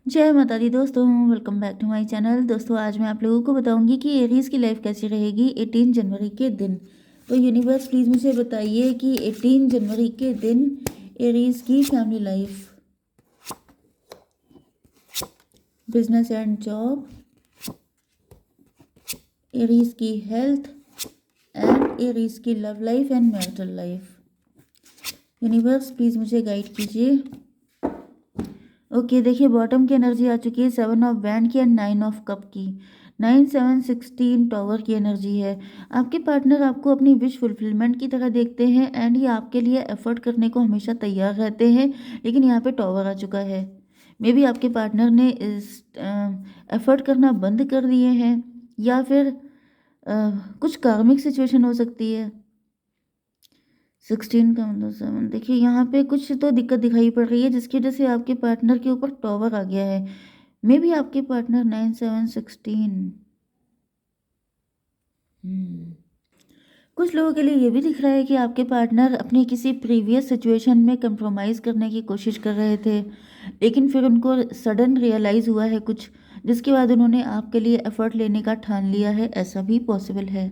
जय माता दी दोस्तों, welcome back to my channel. दोस्तों आज मैं आप लोगों को बताऊंगी कि एरीज की लाइफ कैसी रहेगी 18 जनवरी के दिन। तो यूनिवर्स प्लीज़ मुझे बताइए कि 18 जनवरी के दिन एरीज की family life, business and job, Aries की हेल्थ एंड एरीज की love life and marital life. Universe please मुझे गाइड कीजिए। ओके, देखिए बॉटम की एनर्जी आ चुकी है 7 ऑफ बैंड की एंड 9 ऑफ कप की। 9 7 16 टॉवर की एनर्जी है। आपके पार्टनर आपको अपनी विश फुलफिलमेंट की तरह देखते हैं एंड ये आपके लिए एफर्ट करने को हमेशा तैयार रहते हैं, लेकिन यहाँ पे टॉवर आ चुका है। मे बी आपके पार्टनर ने इस एफर्ट करना बंद कर दिए हैं, या फिर कुछ कार्मिक सिचुएशन हो सकती है। 16 का मतलब 7, देखिए यहाँ पे कुछ तो दिक्कत दिखाई पड़ रही है जिसकी वजह से आपके पार्टनर के ऊपर टॉवर आ गया है। मे बी आपके पार्टनर 9 7 16। कुछ लोगों के लिए ये भी दिख रहा है कि आपके पार्टनर अपनी किसी प्रीवियस सिचुएशन में कंप्रोमाइज़ करने की कोशिश कर रहे थे, लेकिन फिर उनको सडन रियलाइज़ हुआ है कुछ, जिसके बाद उन्होंने आपके लिए एफर्ट लेने का ठान लिया है। ऐसा भी पॉसिबल है।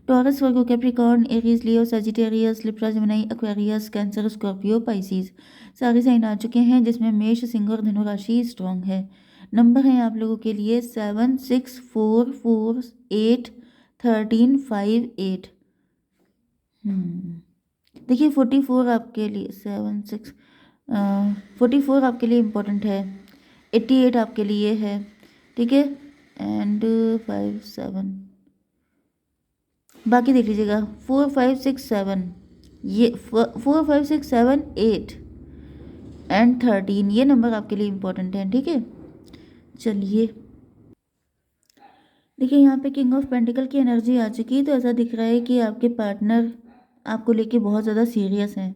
Taurus, Virgo, Capricorn, Aries, Leo, Sagittarius, Libra, Gemini, Aquarius, Cancer, Scorpio, Pisces सारे साइन आ चुके हैं, जिसमें मेष, सिंह और धनु राशि स्ट्रॉन्ग है। नंबर हैं आप लोगों के लिए 7 6 4 4 8 13 5 8। देखिए 44 आपके लिए 7 6 44 आपके लिए इम्पोर्टेंट है। 88 आपके लिए है, ठीक है। एंड 5 7 बाकी देख लीजिएगा 4 5 6 7, ये 4 5 6 7 8 एंड 13, ये नंबर आपके लिए इम्पोर्टेंट है, ठीक है। चलिए, देखिए यहाँ पे किंग ऑफ पेंटिकल की एनर्जी आ चुकी है, तो ऐसा दिख रहा है कि आपके पार्टनर आपको लेके बहुत ज़्यादा सीरियस हैं।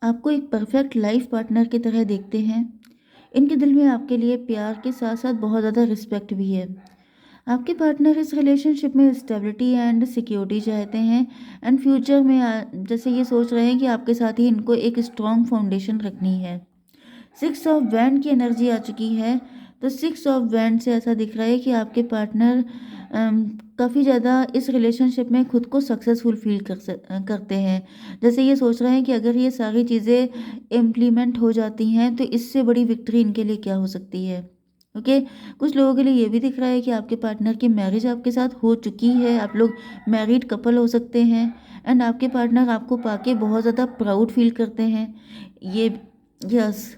आपको एक परफेक्ट लाइफ पार्टनर की तरह देखते हैं। इनके दिल में आपके लिए प्यार के साथ साथ बहुत ज़्यादा रिस्पेक्ट भी है। आपके पार्टनर इस रिलेशनशिप में स्टेबिलिटी एंड सिक्योरिटी चाहते हैं एंड फ्यूचर में जैसे ये सोच रहे हैं कि आपके साथ ही इनको एक स्ट्रॉन्ग फाउंडेशन रखनी है। 6 ऑफ वैंड की एनर्जी आ चुकी है, तो 6 ऑफ वैंड से ऐसा दिख रहा है कि आपके पार्टनर काफ़ी ज़्यादा इस रिलेशनशिप में खुद को सक्सेसफुल फील करते हैं। जैसे ये सोच रहे हैं कि अगर ये सारी चीज़ें इम्प्लीमेंट हो जाती हैं तो इससे बड़ी विक्ट्री इनके लिए क्या हो सकती है। ओके, कुछ लोगों के लिए ये भी दिख रहा है कि आपके पार्टनर की मैरिज आपके साथ हो चुकी है, आप लोग मैरिड कपल हो सकते हैं एंड आपके पार्टनर आपको पाके बहुत ज़्यादा प्राउड फील करते हैं। ये, यस।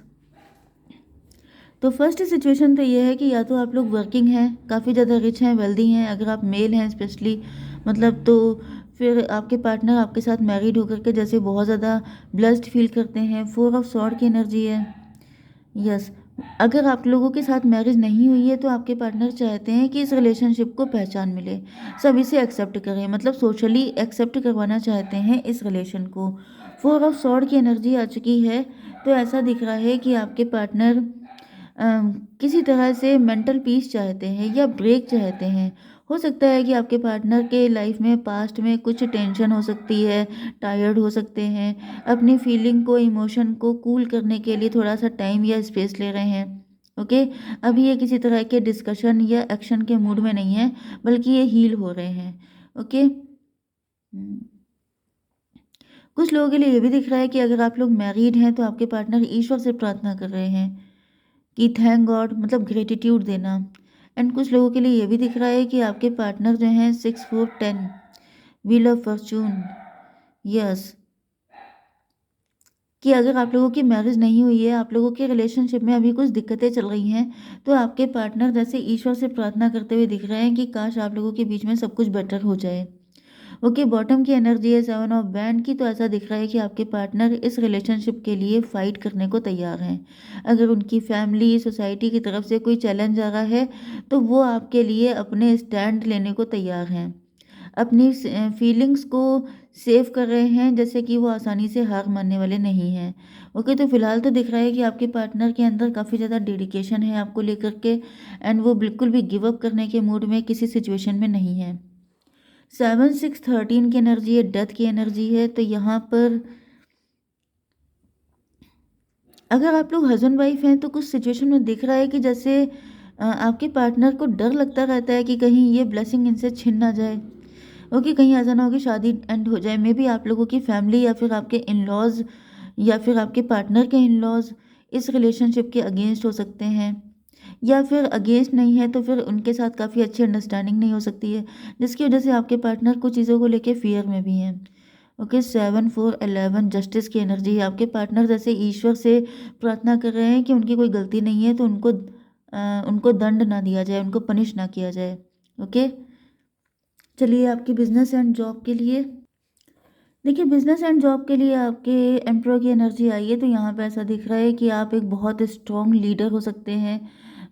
तो फर्स्ट सिचुएशन तो ये है कि या तो आप लोग वर्किंग हैं, काफ़ी ज़्यादा रिच हैं, वेल्दी हैं, अगर आप मेल हैं स्पेशली, मतलब तो फिर आपके पार्टनर आपके साथ मैरिड होकर के जैसे बहुत ज़्यादा ब्लेस्ड फील करते हैं। 4 ऑफ सॉर्ड की एनर्जी है, यस। अगर आप लोगों के साथ मैरिज नहीं हुई है तो आपके पार्टनर चाहते हैं कि इस रिलेशनशिप को पहचान मिले, सब इसे एक्सेप्ट करें, मतलब सोशली एक्सेप्ट करवाना चाहते हैं इस रिलेशन को। 4 ऑफ सॉर्ड की एनर्जी आ चुकी है, तो ऐसा दिख रहा है कि आपके पार्टनर किसी तरह से मेंटल पीस चाहते हैं या ब्रेक चाहते हैं। हो सकता है कि आपके पार्टनर के लाइफ में पास्ट में कुछ टेंशन हो सकती है, टायर्ड हो सकते हैं, अपनी फीलिंग को, इमोशन को कूल करने के लिए थोड़ा सा टाइम या स्पेस ले रहे हैं। ओके, अभी ये किसी तरह के डिस्कशन या एक्शन के मूड में नहीं है, बल्कि ये हील हो रहे हैं। ओके, कुछ लोगों के लिए ये भी दिख रहा है कि अगर आप लोग मैरिड हैं तो आपके पार्टनर ईश्वर से प्रार्थना कर रहे हैं कि थैंक गॉड, मतलब ग्रेटिट्यूड देना। एंड कुछ लोगों के लिए ये भी दिख रहा है कि आपके पार्टनर जो हैं 6 4 10, व्हील ऑफ फॉर्चून, यस, कि अगर आप लोगों की मैरिज नहीं हुई है, आप लोगों के रिलेशनशिप में अभी कुछ दिक्कतें चल रही हैं, तो आपके पार्टनर जैसे ईश्वर से प्रार्थना करते हुए दिख रहे हैं कि काश आप लोगों के बीच में सब कुछ बेटर हो जाए। ओके, बॉटम की एनर्जी है 7 ऑफ बैंड की, तो ऐसा दिख रहा है कि आपके पार्टनर इस रिलेशनशिप के लिए फाइट करने को तैयार हैं। अगर उनकी फैमिली, सोसाइटी की तरफ से कोई चैलेंज आ रहा है तो वो आपके लिए अपने स्टैंड लेने को तैयार हैं, अपनी फीलिंग्स को सेव कर रहे हैं, जैसे कि वो आसानी से हार मानने वाले नहीं हैं। ओके, तो फिलहाल तो दिख रहा है कि आपके पार्टनर के अंदर काफ़ी ज़्यादा डेडिकेशन है आपको लेकर के, एंड वो बिल्कुल भी गिव अप करने के मूड में किसी सिचुएशन में नहीं है। 7 6 13 की एनर्जी है, डेथ की एनर्जी है, तो यहाँ पर अगर आप लोग हस्बैंड वाइफ हैं तो कुछ सिचुएशन में दिख रहा है कि जैसे आपके पार्टनर को डर लगता रहता है कि कहीं ये ब्लेसिंग इनसे छिन ना जाए। ओके, कहीं ऐसा ना हो कि शादी एंड हो जाए। मे बी आप लोगों की फैमिली या फिर आपके इन लॉज या फिर आपके पार्टनर के इन लॉज इस रिलेशनशिप के अगेंस्ट हो सकते हैं, या फिर अगेंस्ट नहीं है तो फिर उनके साथ काफ़ी अच्छी अंडरस्टैंडिंग नहीं हो सकती है, जिसकी वजह से आपके पार्टनर कुछ चीज़ों को लेके फियर में भी हैं। ओके, 7 4 11 जस्टिस की एनर्जी है। आपके पार्टनर जैसे ईश्वर से प्रार्थना कर रहे हैं कि उनकी कोई गलती नहीं है तो उनको दंड ना दिया जाए, उनको पनिश ना किया जाए। ओके, चलिए आपकी बिजनेस एंड जॉब के लिए। देखिए, बिजनेस एंड जॉब के लिए आपके एम्प्रो की एनर्जी आई है, तो यहाँ पे ऐसा दिख रहा है कि आप एक बहुत स्ट्रॉन्ग लीडर हो सकते हैं।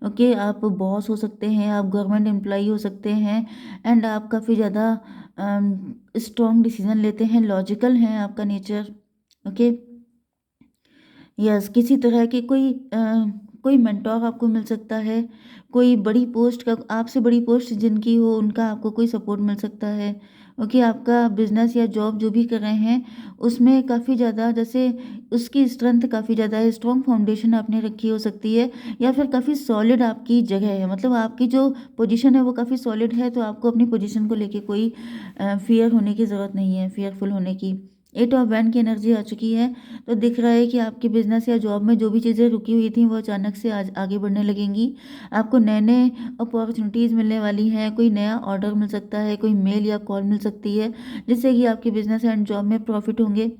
ओके, आप बॉस हो सकते हैं, आप गवर्नमेंट एम्प्लॉई हो सकते हैं, एंड आप काफ़ी ज़्यादा स्ट्रॉन्ग डिसीजन लेते हैं, लॉजिकल हैं आपका नेचर। ओके, यस, किसी तरह की कोई मेंटोर आपको मिल सकता है, कोई बड़ी पोस्ट का, आपसे बड़ी पोस्ट जिनकी हो उनका आपको कोई सपोर्ट मिल सकता है। ओके, आपका बिजनेस या जॉब जो भी कर रहे हैं उसमें काफ़ी ज़्यादा, जैसे उसकी स्ट्रेंथ काफ़ी ज़्यादा है, स्ट्रॉन्ग फाउंडेशन आपने रखी हो सकती है, या फिर काफ़ी सॉलिड आपकी जगह है, मतलब आपकी जो पोजीशन है वो काफ़ी सॉलिड है, तो आपको अपनी पोजीशन को लेके कोई फियर होने की ज़रूरत नहीं है, फियरफुल होने की। 8 ऑफ वैंड की एनर्जी आ चुकी है, तो दिख रहा है कि आपके बिजनेस या जॉब में जो भी चीज़ें रुकी हुई थी वो अचानक से आज आगे बढ़ने लगेंगी। आपको नए नए अपॉर्चुनिटीज़ मिलने वाली हैं, कोई नया ऑर्डर मिल सकता है, कोई मेल या कॉल मिल सकती है, जिससे कि आपके बिजनेस एंड जॉब में प्रॉफिट होंगे।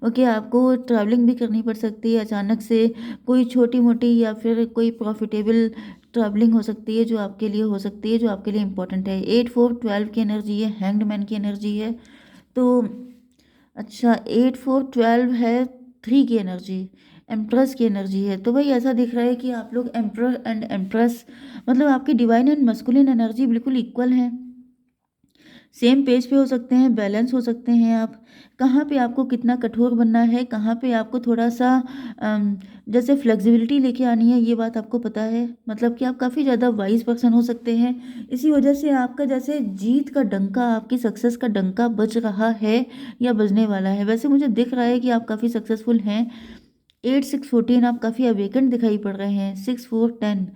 ओके, आपको ट्रैवलिंग भी करनी पड़ सकती है अचानक से, कोई छोटी मोटी या फिर कोई प्रॉफिटेबल ट्रैवलिंग हो सकती है जो आपके लिए हो सकती है, जो आपके लिए इंपॉर्टेंट है। 8 4 12 की एनर्जी है, हैंग्ड मैन की एनर्जी है। तो अच्छा, 8 4 12 है, 3 की एनर्जी, एम्प्रेस की एनर्जी है। तो भाई ऐसा दिख रहा है कि आप लोग एम्प्रर एंड एम्प्रेस, मतलब आपकी डिवाइन एंड मस्कुलिन एनर्जी बिल्कुल इक्वल है, सेम पेज पे हो सकते हैं, बैलेंस हो सकते हैं आप। कहाँ पे आपको कितना कठोर बनना है, कहाँ पे आपको थोड़ा सा अम, जैसे फ्लेक्सिबिलिटी लेके आनी है, ये बात आपको पता है। मतलब कि आप काफ़ी ज़्यादा वाइज पर्सन हो सकते हैं, इसी वजह से आपका जैसे जीत का डंका, आपकी सक्सेस का डंका बज रहा है या बजने वाला है। वैसे मुझे दिख रहा है कि आप काफ़ी सक्सेसफुल हैं। 8 6 14 आप काफ़ी अवेकेंड दिखाई पड़ रहे हैं। 6 4 10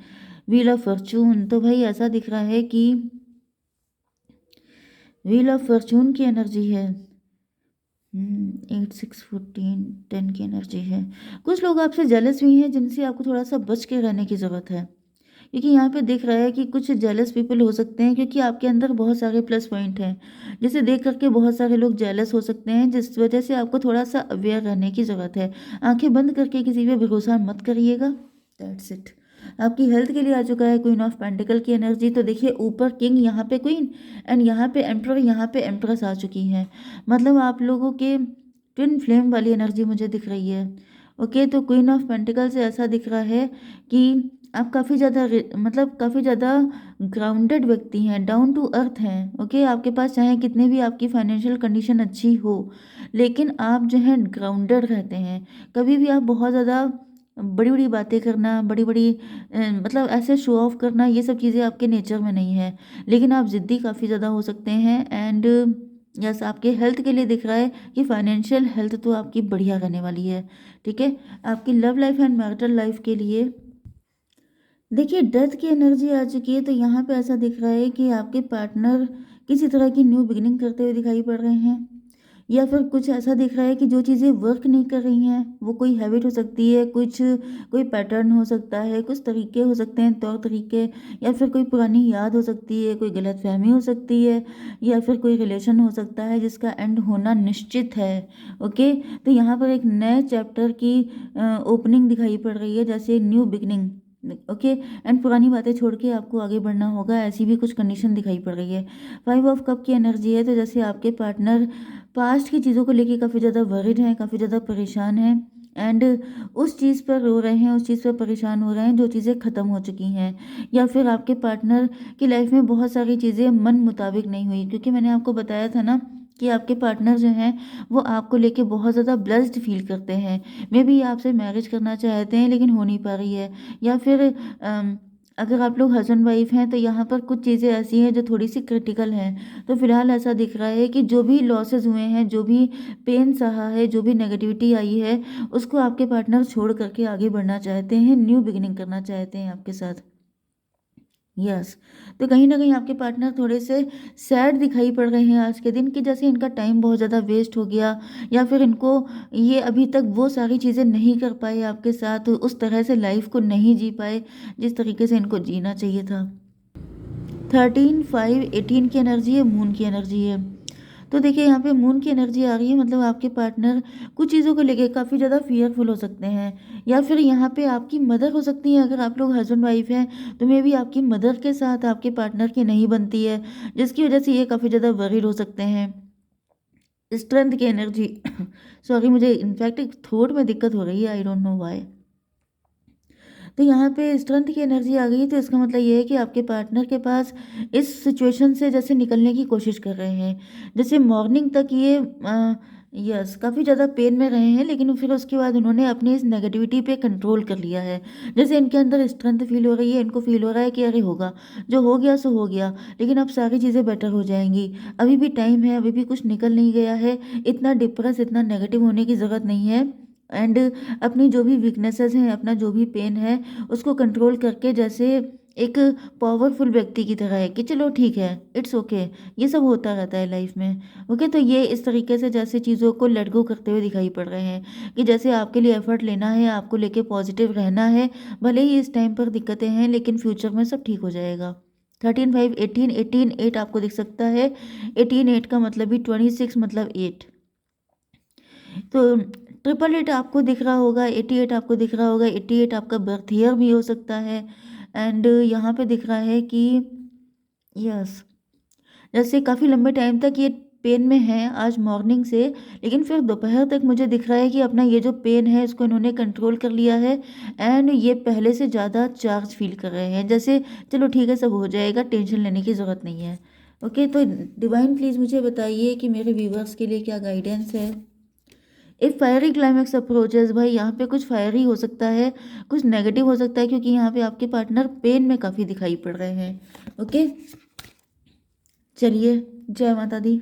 व्हील ऑफ फॉर्चून, तो भाई ऐसा दिख रहा है कि व्हील ऑफ फॉर्चून की एनर्जी है। 8 6 14 10 की एनर्जी है। कुछ लोग आपसे जेलस भी हैं जिनसे आपको थोड़ा सा बच के रहने की ज़रूरत है, क्योंकि यहाँ पे दिख रहा है कि कुछ जेलस पीपल हो सकते हैं, क्योंकि आपके अंदर बहुत सारे प्लस पॉइंट हैं, जिसे देख करके बहुत सारे लोग जेलस हो सकते हैं, जिस वजह से आपको थोड़ा सा अवेयर रहने की ज़रूरत है। आंखें बंद करके किसी पे भरोसा मत करिएगा। That's it. आपकी हेल्थ के लिए आ चुका है क्वीन ऑफ पेंटिकल की एनर्जी, तो देखिए ऊपर किंग, यहाँ पे क्वीन, एंड यहाँ पे एम्प्रर, यहाँ पे एम्प्रेस आ चुकी हैं। मतलब आप लोगों के ट्विन फ्लेम वाली एनर्जी मुझे दिख रही है। ओके, तो क्वीन ऑफ पेंटिकल से ऐसा दिख रहा है कि आप काफ़ी ज़्यादा मतलब काफ़ी ज़्यादा ग्राउंडेड व्यक्ति हैं, डाउन टू अर्थ हैं। ओके, आपके पास चाहे कितने भी आपकी फाइनेंशियल कंडीशन अच्छी हो, लेकिन आप जो है ग्राउंडेड रहते हैं। कभी भी आप बहुत ज़्यादा बड़ी बड़ी बातें करना, बड़ी बड़ी मतलब ऐसे शो ऑफ करना, ये सब चीज़ें आपके नेचर में नहीं है, लेकिन आप ज़िद्दी काफ़ी ज़्यादा हो सकते हैं। एंड यस, आपके हेल्थ के लिए दिख रहा है कि फाइनेंशियल हेल्थ तो आपकी बढ़िया रहने वाली है। ठीक है, आपकी love life and marital life के लिए देखिए डेथ की एनर्जी आ चुकी है, तो यहाँ पे ऐसा दिख रहा है कि आपके पार्टनर किसी तरह की न्यू बिगिनिंग करते हुए दिखाई पड़ रहे हैं, या फिर कुछ ऐसा दिख रहा है कि जो चीज़ें वर्क नहीं कर रही हैं, वो कोई हैबिट हो सकती है, कोई पैटर्न हो सकता है, कुछ तरीके हो सकते हैं, तौर तरीके, या फिर कोई पुरानी याद हो सकती है, कोई गलतफहमी हो सकती है, या फिर कोई रिलेशन हो सकता है जिसका एंड होना निश्चित है। ओके, तो यहाँ पर एक नए चैप्टर की ओपनिंग दिखाई पड़ रही है, जैसे न्यू बिगनिंग। ओके, एंड पुरानी बातें छोड़ के आपको आगे बढ़ना होगा, ऐसी भी कुछ कंडीशन दिखाई पड़ रही है। 5 ऑफ कप की एनर्जी है, तो जैसे आपके पार्टनर पास्ट की चीज़ों को लेके काफ़ी ज़्यादा वरिड हैं, काफ़ी ज़्यादा परेशान हैं, एंड उस चीज़ पर रो रहे हैं, उस चीज़ पर परेशान हो रहे हैं जो चीज़ें ख़त्म हो चुकी हैं, या फिर आपके पार्टनर की लाइफ में बहुत सारी चीज़ें मन मुताबिक नहीं हुई, क्योंकि मैंने आपको बताया था ना कि आपके पार्टनर जो हैं वो आपको लेके बहुत ज़्यादा ब्लेस्ड फील करते हैं। मे बी आपसे मैरिज करना चाहते हैं लेकिन हो नहीं पा रही है, या फिर अगर आप लोग हस्बैंड वाइफ हैं तो यहाँ पर कुछ चीज़ें ऐसी हैं जो थोड़ी सी क्रिटिकल हैं। तो फिलहाल ऐसा दिख रहा है कि जो भी लॉसेस हुए हैं, जो भी पेन सहा है, जो भी नेगेटिविटी आई है, उसको आपके पार्टनर छोड़ करके आगे बढ़ना चाहते हैं, न्यू बिगिनिंग करना चाहते हैं आपके साथ। यस। तो कहीं न कहीं आपके पार्टनर थोड़े से सैड दिखाई पड़ रहे हैं आज के दिन, कि जैसे इनका टाइम बहुत ज़्यादा वेस्ट हो गया, या फिर इनको ये अभी तक वो सारी चीज़ें नहीं कर पाए आपके साथ, उस तरह से लाइफ़ को नहीं जी पाए जिस तरीके से इनको जीना चाहिए था। 13, 5, 18 की एनर्जी है, मून की एनर्जी है। तो देखिए यहाँ पे मून की एनर्जी आ रही है, मतलब आपके पार्टनर कुछ चीज़ों को लेके काफ़ी ज़्यादा फियरफुल हो सकते हैं, या फिर यहाँ पे आपकी मदर हो सकती है। अगर आप लोग हस्बैंड वाइफ हैं तो मे बी आपकी मदर के साथ आपके पार्टनर की नहीं बनती है, जिसकी वजह से ये काफ़ी ज़्यादा वरीड हो सकते हैं। स्ट्रेंथ की एनर्जी सॉरी, मुझे इनफैक्ट थ्रोट में दिक्कत हो रही है, आई डोंट नो व्हाई। तो यहाँ पे स्ट्रेंथ की एनर्जी आ गई, तो इसका मतलब ये है कि आपके पार्टनर के पास इस सिचुएशन से जैसे निकलने की कोशिश कर रहे हैं। जैसे मॉर्निंग तक ये यस काफ़ी ज़्यादा पेन में रहे हैं, लेकिन फिर उसके बाद उन्होंने अपनी इस नेगेटिविटी पे कंट्रोल कर लिया है। जैसे इनके अंदर स्ट्रेंथ फील हो रही है, इनको फील हो रहा है कि अरे होगा, जो हो गया सो हो गया, लेकिन अब सारी चीज़ें बेटर हो जाएंगी। अभी भी टाइम है, अभी भी कुछ निकल नहीं गया है, इतना डिप्रेस, इतना नेगेटिव होने की ज़रूरत नहीं है। एंड अपनी जो भी वीकनेसेस हैं, अपना जो भी पेन है, उसको कंट्रोल करके जैसे एक पावरफुल व्यक्ति की तरह है कि चलो ठीक है, इट्स ओके, ये सब होता रहता है लाइफ में। ओके, तो ये इस तरीके से जैसे चीज़ों को लेट गो करते हुए दिखाई पड़ रहे हैं, कि जैसे आपके लिए एफर्ट लेना है, आपको लेके पॉजिटिव रहना है। भले ही इस टाइम पर दिक्कतें हैं, लेकिन फ्यूचर में सब ठीक हो जाएगा। 13, 5, 18, 18, 8 आपको दिख सकता है। 18, 8 का मतलब भी 26 मतलब 8। तो 888 आपको दिख रहा होगा, 88 आपको दिख रहा होगा, 88 आपका बर्थ ईयर भी हो सकता है। एंड यहाँ पे दिख रहा है कि यस, जैसे काफ़ी लंबे टाइम तक ये पेन में हैं आज मॉर्निंग से, लेकिन फिर दोपहर तक मुझे दिख रहा है कि अपना ये जो पेन है इसको इन्होंने कंट्रोल कर लिया है। एंड ये पहले से ज़्यादा चार्ज फील कर रहे हैं, जैसे चलो ठीक है, सब हो जाएगा, टेंशन लेने की ज़रूरत नहीं है। ओके, तो डिवाइन प्लीज़ मुझे बताइए कि मेरे व्यूवर्स के लिए क्या गाइडेंस है। एक फायरी क्लाइमैक्स अप्रोचेस, भाई यहाँ पे कुछ फायरी हो सकता है, कुछ नेगेटिव हो सकता है, क्योंकि यहाँ पे आपके पार्टनर पेन में काफ़ी दिखाई पड़ रहे हैं। ओके, चलिए, जय माता दी।